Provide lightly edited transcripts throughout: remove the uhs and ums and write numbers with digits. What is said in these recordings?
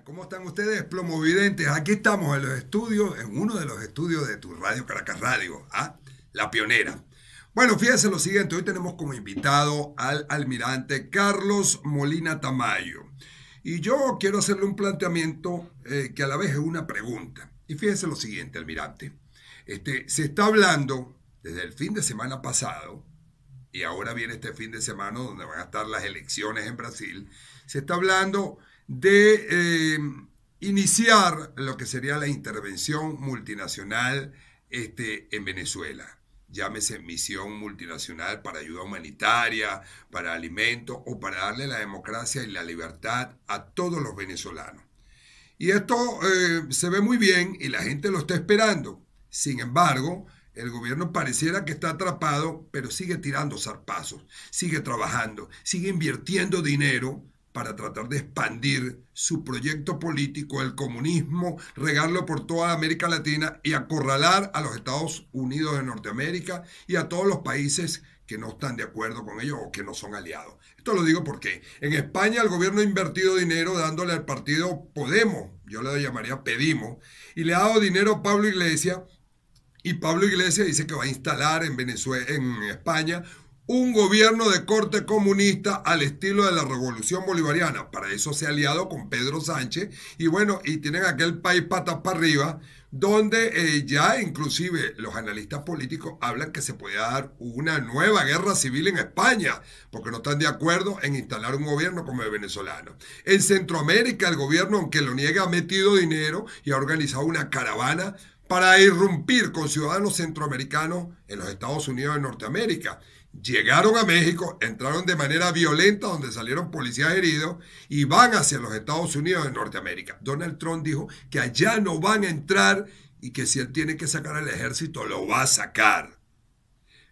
¿Cómo están ustedes, plomovidentes? Aquí estamos en los estudios, en uno de los estudios de tu radio Caracas Radio, ¿ah? La Pionera. Bueno, fíjense lo siguiente, hoy tenemos como invitado al almirante Carlos Molina Tamayo. Y yo quiero hacerle un planteamiento que a la vez es una pregunta. Y fíjense lo siguiente, almirante. Se está hablando desde el fin de semana pasado, y ahora viene este fin de semana donde van a estar las elecciones en Brasil, se está hablando de iniciar lo que sería la intervención multinacional en Venezuela. Llámese misión multinacional para ayuda humanitaria, para alimentos o para darle la democracia y la libertad a todos los venezolanos. Y esto se ve muy bien y la gente lo está esperando. Sin embargo, el gobierno pareciera que está atrapado, pero sigue tirando zarpazos, sigue trabajando, sigue invirtiendo dinero para tratar de expandir su proyecto político, el comunismo, regarlo por toda América Latina y acorralar a los Estados Unidos de Norteamérica y a todos los países que no están de acuerdo con ellos o que no son aliados. Esto lo digo porque en España el gobierno ha invertido dinero dándole al partido Podemos, yo le llamaría Pedimo, y le ha dado dinero a Pablo Iglesias, y Pablo Iglesias dice que va a instalar en Venezuela, en España, un gobierno de corte comunista al estilo de la Revolución Bolivariana. Para eso se ha aliado con Pedro Sánchez y bueno, y tienen aquel país patas para arriba donde ya inclusive los analistas políticos hablan que se puede dar una nueva guerra civil en España porque no están de acuerdo en instalar un gobierno como el venezolano. En Centroamérica el gobierno, aunque lo niega, ha metido dinero y ha organizado una caravana para irrumpir con ciudadanos centroamericanos en los Estados Unidos de Norteamérica. Llegaron a México, entraron de manera violenta donde salieron policías heridos y van hacia los Estados Unidos de Norteamérica. Donald Trump dijo que allá no van a entrar y que si él tiene que sacar al ejército lo va a sacar.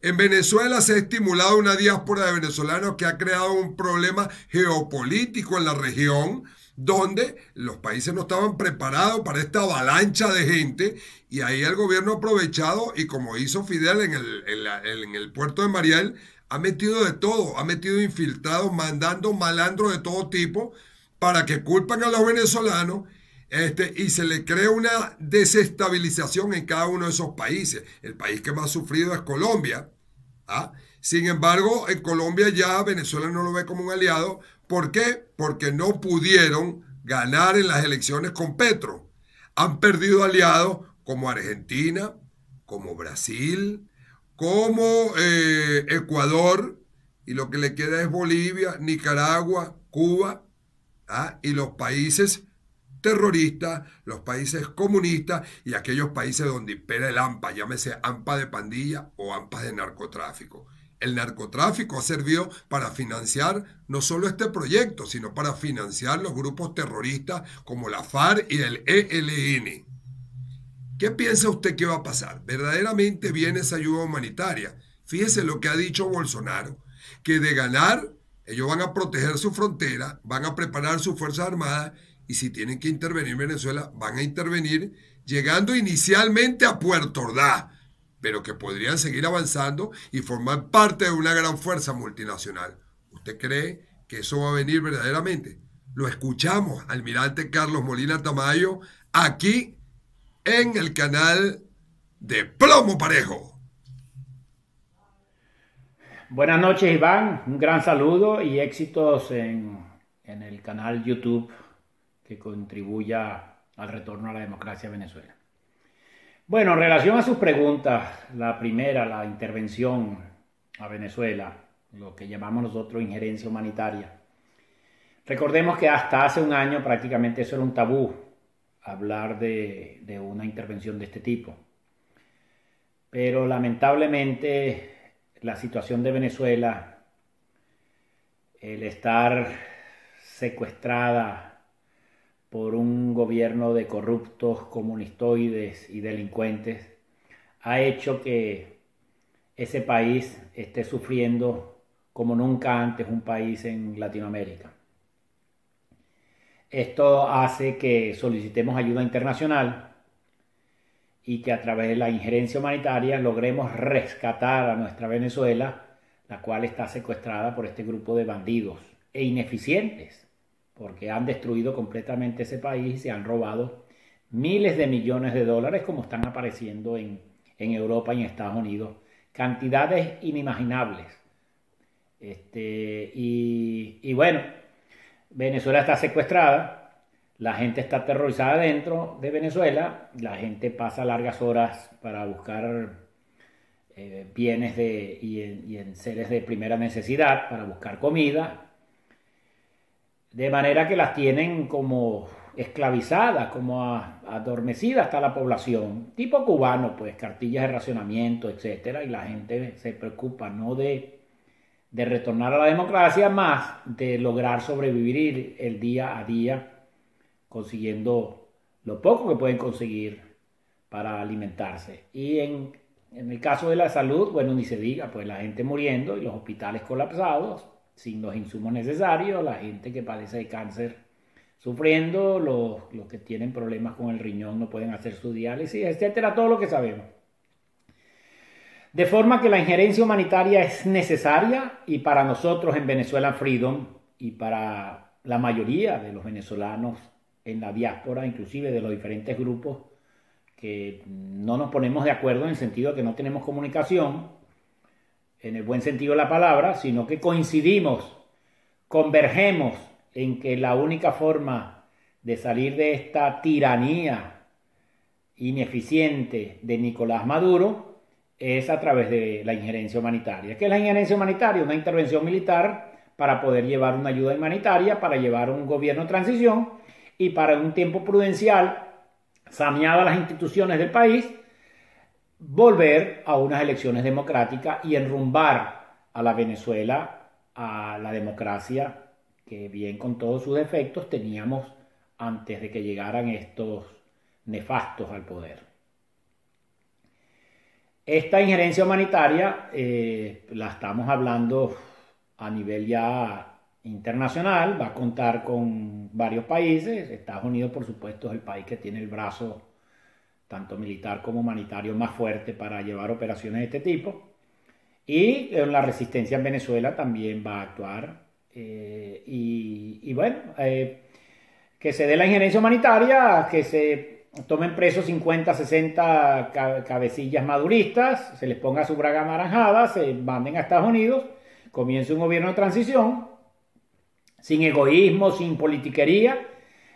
En Venezuela se ha estimulado una diáspora de venezolanos que ha creado un problema geopolítico en la región donde los países no estaban preparados para esta avalancha de gente y ahí el gobierno ha aprovechado y como hizo Fidel en el puerto de Mariel, ha metido de todo, ha metido infiltrados, mandando malandros de todo tipo para que culpen a los venezolanos y se le crea una desestabilización en cada uno de esos países. El país que más ha sufrido es Colombia. ¿Ah? Sin embargo, en Colombia ya Venezuela no lo ve como un aliado. ¿Por qué? Porque no pudieron ganar en las elecciones con Petro. Han perdido aliados como Argentina, como Brasil, como Ecuador, y lo que le queda es Bolivia, Nicaragua, Cuba, ¿ah? Y los países terroristas, los países comunistas y aquellos países donde impera el AMPA, llámese AMPA de pandilla o AMPA de narcotráfico. El narcotráfico ha servido para financiar no solo este proyecto, sino para financiar los grupos terroristas como la FARC y el ELN. ¿Qué piensa usted que va a pasar? ¿Verdaderamente viene esa ayuda humanitaria? Fíjese lo que ha dicho Bolsonaro, que de ganar, ellos van a proteger su frontera, van a preparar sus fuerzas armadas y si tienen que intervenir en Venezuela, van a intervenir llegando inicialmente a Puerto Ordaz, pero que podrían seguir avanzando y formar parte de una gran fuerza multinacional. ¿Usted cree que eso va a venir verdaderamente? Lo escuchamos, almirante Carlos Molina Tamayo, aquí en el canal de Plomo Parejo. Buenas noches, Iván. Un gran saludo y éxitos en el canal YouTube que contribuya al retorno a la democracia en Venezuela. Bueno, en relación a sus preguntas, la primera, la intervención a Venezuela, lo que llamamos nosotros injerencia humanitaria. Recordemos que hasta hace un año prácticamente eso era un tabú, hablar de una intervención de este tipo. Pero lamentablemente la situación de Venezuela, el estar secuestrada por un gobierno de corruptos, comunistoides y delincuentes, ha hecho que ese país esté sufriendo como nunca antes un país en Latinoamérica. Esto hace que solicitemos ayuda internacional y que a través de la injerencia humanitaria logremos rescatar a nuestra Venezuela, la cual está secuestrada por este grupo de bandidos e ineficientes, porque han destruido completamente ese país y se han robado miles de millones de dólares como están apareciendo en Europa y en Estados Unidos. Cantidades inimaginables. Y bueno, Venezuela está secuestrada, la gente está aterrorizada dentro de Venezuela, la gente pasa largas horas para buscar bienes y en seres de primera necesidad, para buscar comida, de manera que las tienen como esclavizadas, como adormecida está la población, tipo cubano, pues cartillas de racionamiento, etcétera, y la gente se preocupa no de retornar a la democracia, más de lograr sobrevivir el día a día, consiguiendo lo poco que pueden conseguir para alimentarse. Y en el caso de la salud, bueno, ni se diga, pues la gente muriendo y los hospitales colapsados, sin los insumos necesarios, la gente que padece de cáncer sufriendo, los que tienen problemas con el riñón no pueden hacer su diálisis, etcétera, todo lo que sabemos. De forma que la injerencia humanitaria es necesaria, y para nosotros en Venezuela Freedom y para la mayoría de los venezolanos en la diáspora, inclusive de los diferentes grupos que no nos ponemos de acuerdo en el sentido de que no tenemos comunicación, en el buen sentido de la palabra, sino que coincidimos, convergemos en que la única forma de salir de esta tiranía ineficiente de Nicolás Maduro es a través de la injerencia humanitaria. ¿Qué es la injerencia humanitaria? Una intervención militar para poder llevar una ayuda humanitaria, para llevar un gobierno de transición y para un tiempo prudencial, saneadas las instituciones del país, volver a unas elecciones democráticas y enrumbar a la Venezuela a la democracia que, bien con todos sus defectos, teníamos antes de que llegaran estos nefastos al poder. Esta injerencia humanitaria la estamos hablando a nivel ya internacional, va a contar con varios países. Estados Unidos, por supuesto, es el país que tiene el brazo tanto militar como humanitario más fuerte para llevar operaciones de este tipo, y la resistencia en Venezuela también va a actuar, y bueno, que se dé la injerencia humanitaria, que se tomen presos 50, 60 cabecillas maduristas, se les ponga su braga anaranjada, se manden a Estados Unidos, comience un gobierno de transición, sin egoísmo, sin politiquería,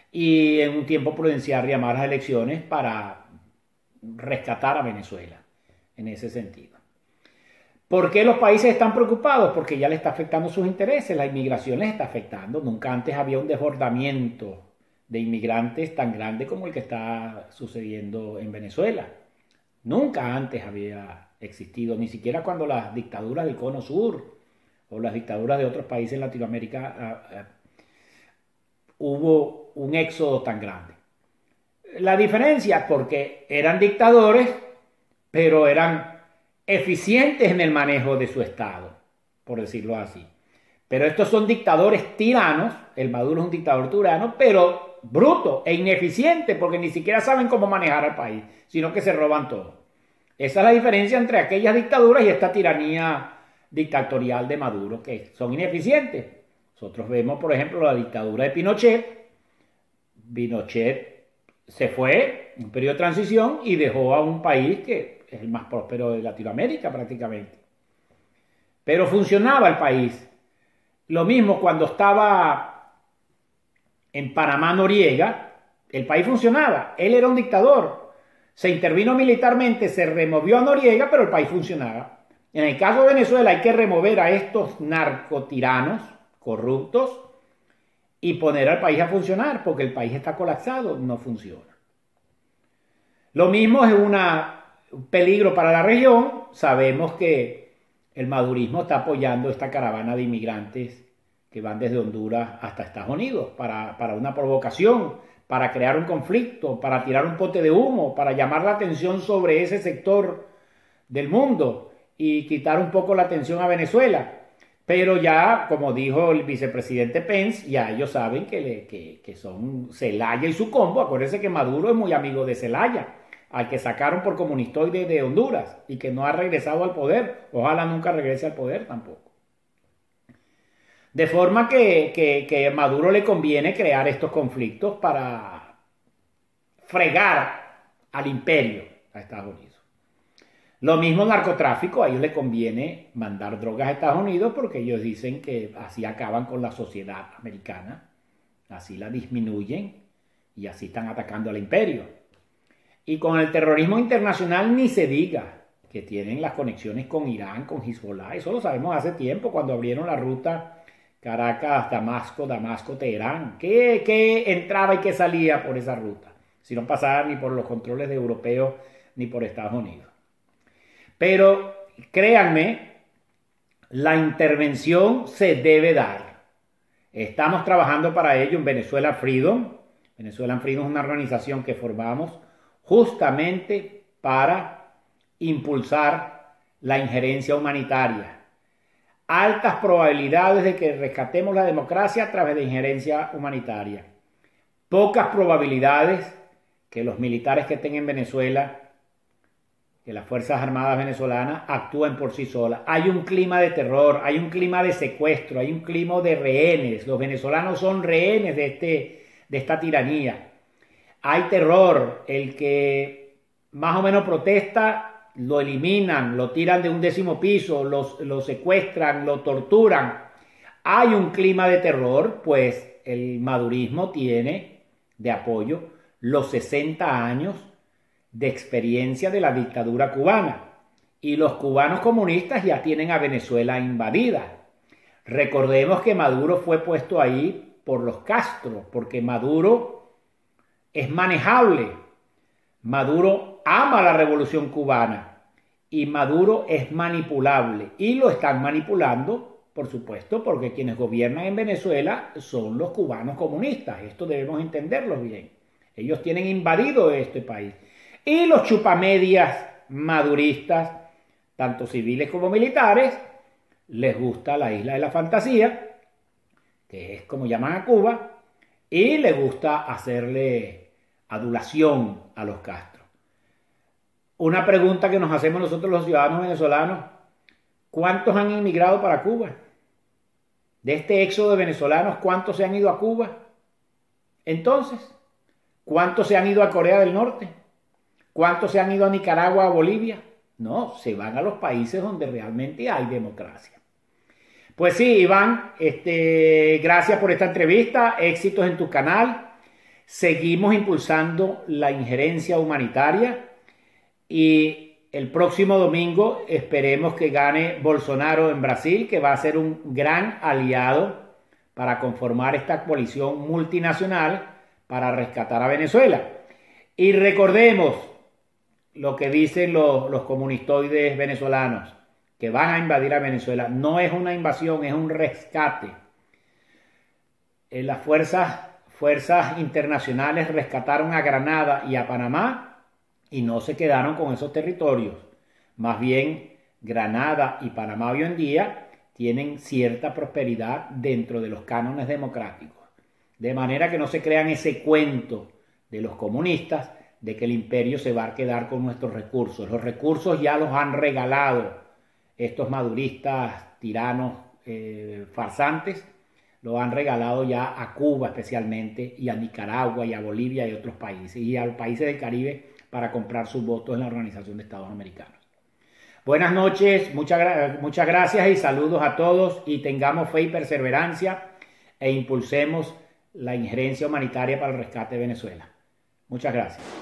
y en un tiempo prudencial llamar a las elecciones para rescatar a Venezuela en ese sentido. ¿Por qué los países están preocupados? Porque ya le está afectando sus intereses, la inmigración les está afectando. Nunca antes había un desbordamiento de inmigrantes tan grande como el que está sucediendo en Venezuela. Nunca antes había existido, ni siquiera cuando las dictaduras del Cono Sur o las dictaduras de otros países en Latinoamérica hubo un éxodo tan grande. La diferencia, porque eran dictadores, pero eran eficientes en el manejo de su Estado, por decirlo así. Pero estos son dictadores tiranos. El Maduro es un dictador tirano, pero bruto e ineficiente, porque ni siquiera saben cómo manejar al país, sino que se roban todo. Esa es la diferencia entre aquellas dictaduras y esta tiranía dictatorial de Maduro, que son ineficientes. Nosotros vemos, por ejemplo, la dictadura de Pinochet. Pinochet se fue en un periodo de transición y dejó a un país que es el más próspero de Latinoamérica prácticamente. Pero funcionaba el país. Lo mismo cuando estaba en Panamá Noriega, el país funcionaba. Él era un dictador. Se intervino militarmente, se removió a Noriega, pero el país funcionaba. En el caso de Venezuela hay que remover a estos narcotiranos corruptos y poner al país a funcionar, porque el país está colapsado, no funciona. Lo mismo es un peligro para la región. Sabemos que el madurismo está apoyando esta caravana de inmigrantes que van desde Honduras hasta Estados Unidos para una provocación, para crear un conflicto, para tirar un pote de humo, para llamar la atención sobre ese sector del mundo y quitar un poco la atención a Venezuela. Pero ya, como dijo el vicepresidente Pence, ya ellos saben que son Zelaya y su combo. Acuérdense que Maduro es muy amigo de Zelaya, al que sacaron por comunistoide de Honduras y que no ha regresado al poder. Ojalá nunca regrese al poder tampoco. De forma que a Maduro le conviene crear estos conflictos para fregar al imperio, a Estados Unidos. Lo mismo el narcotráfico, a ellos les conviene mandar drogas a Estados Unidos porque ellos dicen que así acaban con la sociedad americana, así la disminuyen y así están atacando al imperio. Y con el terrorismo internacional ni se diga, que tienen las conexiones con Irán, con Hezbollah. Eso lo sabemos hace tiempo, cuando abrieron la ruta Caracas-Damasco, Damasco-Teherán. ¿Qué entraba y qué salía por esa ruta? Si no pasaba ni por los controles de europeos ni por Estados Unidos. Pero créanme, la intervención se debe dar. Estamos trabajando para ello en Venezuela Freedom. Venezuela Freedom es una organización que formamos justamente para impulsar la injerencia humanitaria. Altas probabilidades de que rescatemos la democracia a través de injerencia humanitaria. Pocas probabilidades que los militares que estén en Venezuela, que las Fuerzas Armadas venezolanas actúen por sí solas. Hay un clima de terror, hay un clima de secuestro, hay un clima de rehenes. Los venezolanos son rehenes de esta tiranía. Hay terror. El que más o menos protesta, lo eliminan, lo tiran de un 10º piso, lo secuestran, lo torturan. Hay un clima de terror, pues el madurismo tiene de apoyo los 60 años de experiencia de la dictadura cubana. Y los cubanos comunistas ya tienen a Venezuela invadida. Recordemos que Maduro fue puesto ahí por los Castro, porque Maduro es manejable. Maduro ama la revolución cubana y Maduro es manipulable. Y lo están manipulando, por supuesto, porque quienes gobiernan en Venezuela son los cubanos comunistas. Esto debemos entenderlo bien. Ellos tienen invadido este país. Y los chupamedias maduristas, tanto civiles como militares, les gusta la isla de la fantasía, que es como llaman a Cuba, y les gusta hacerle adulación a los Castro. Una pregunta que nos hacemos nosotros los ciudadanos venezolanos: ¿cuántos han inmigrado para Cuba? De este éxodo de venezolanos, ¿cuántos se han ido a Cuba? Entonces, ¿cuántos se han ido a Corea del Norte? ¿Cuántos se han ido a Nicaragua, a Bolivia? No, se van a los países donde realmente hay democracia. Pues sí, Iván, gracias por esta entrevista, éxitos en tu canal. Seguimos impulsando la injerencia humanitaria y el próximo domingo esperemos que gane Bolsonaro en Brasil, que va a ser un gran aliado para conformar esta coalición multinacional para rescatar a Venezuela. Y recordemos lo que dicen los comunistoides venezolanos, que van a invadir a Venezuela. No es una invasión, es un rescate. Las fuerzas internacionales rescataron a Granada y a Panamá y no se quedaron con esos territorios. Más bien, Granada y Panamá hoy en día tienen cierta prosperidad dentro de los cánones democráticos. De manera que no se crean ese cuento de los comunistas de que el imperio se va a quedar con nuestros recursos. Los recursos ya los han regalado estos maduristas, tiranos, farsantes. Lo han regalado ya a Cuba especialmente, y a Nicaragua, y a Bolivia y otros países, y a los países del Caribe para comprar sus votos en la Organización de Estados Americanos. Buenas noches, muchas gracias y saludos a todos, y tengamos fe y perseverancia e impulsemos la injerencia humanitaria para el rescate de Venezuela. Muchas gracias.